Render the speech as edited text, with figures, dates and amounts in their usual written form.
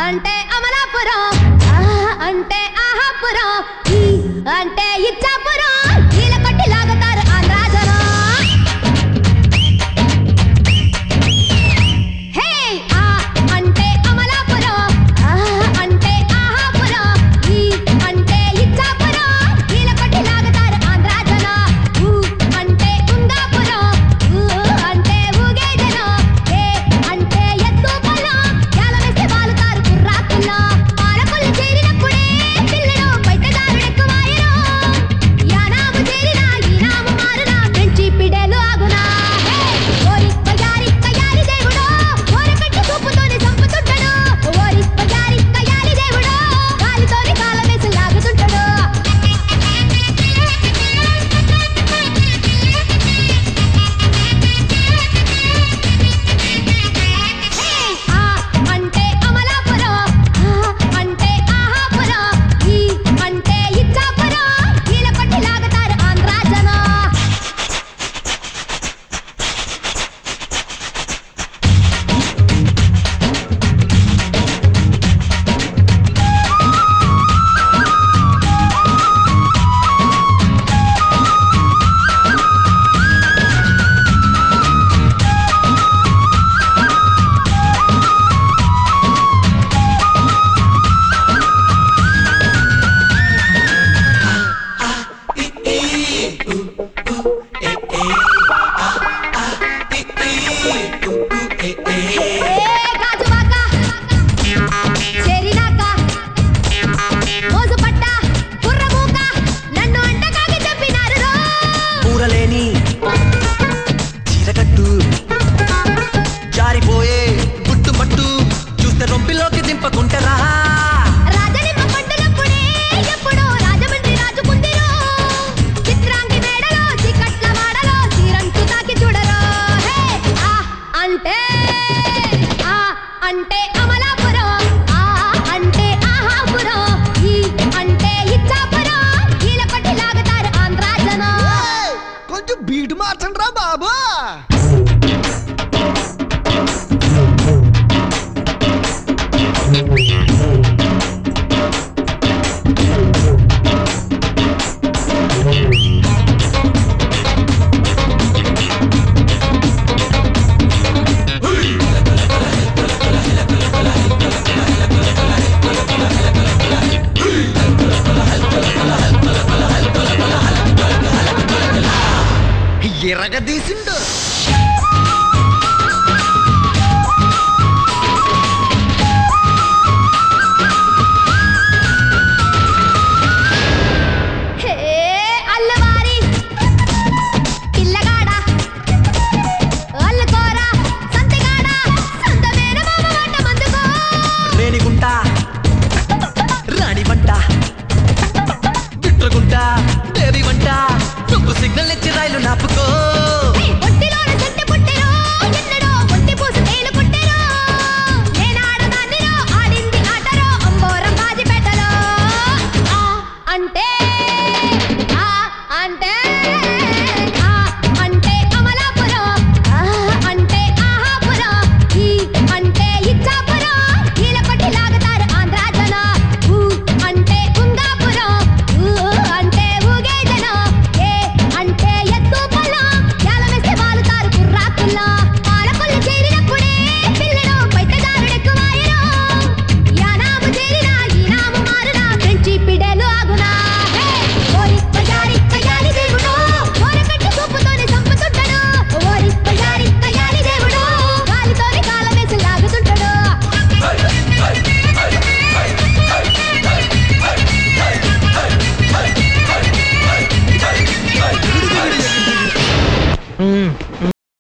అంటే అమలాపురం, అంటే ఆహాపురం, అంటే ఇచ్చాపురం, కీల కొట్టి లాగుతారు ఆంధ్రా జనం. హే అంటే అమలాపురం, అంటే ఆహాపురం, అంటే ఇచ్చాపురం, కీల కొట్టి లాగుతారు ఆంధ్రా జనం. అంటే ఉంగాపురం, అంటే ఊగే జనం. అంటే ఎత్తు పొలం, యాలవేస్తే వాలుతారు కుర్రాకుల్లో. పాలకొల్లు చేరినప్పుడే పిల్లలు బయటదారుడు ఎక్కువాయరు. యానాము చేరినా ఈనాము మారునా పెంచి పిడేలు ఆగునా. ఓరి కయారి కయారి దేవుడో, ఓరపెట్టి చూపుతోని చంపుతుంటాడు. ఓరి కయారి కయారి దేవుడో, కాలుతోని కాలవేసి లాగుతుంటాడు. అంటే అమలాపురం, అంటే ఆహాపురం, అంటే ఇచ్చాపురం, కీల కొట్టి లాగుతారు ఆంధ్రా జనం. గాజువాక, చెరినాక, మోజుపట్ట, కుర్రమూక, నన్ను అంటకాగి చెప్పినారు రో. కూరలేని చీరకట్టు, జారిపోయే గుట్టు పట్టు, చూస్తే రొంపిలోకి దింపకుంటరా. రాజనిమ్మ పండులప్పుడే ఎప్పుడో రాజమండ్రి రాజుకుందిరో. చిత్రాంగి మేడలో చికట్ల వాడలో చీరంచు తాకి చూడరో. అంటే అమలాపురం, అంటే ఆహాపురం, అంటే ఇచ్చాపురం, కీల కొట్టి లాగుతారు ఆంధ్రా జనం. కొంచెం బీటు మార్చండి రా బాబు. ఎరగదీసిండు.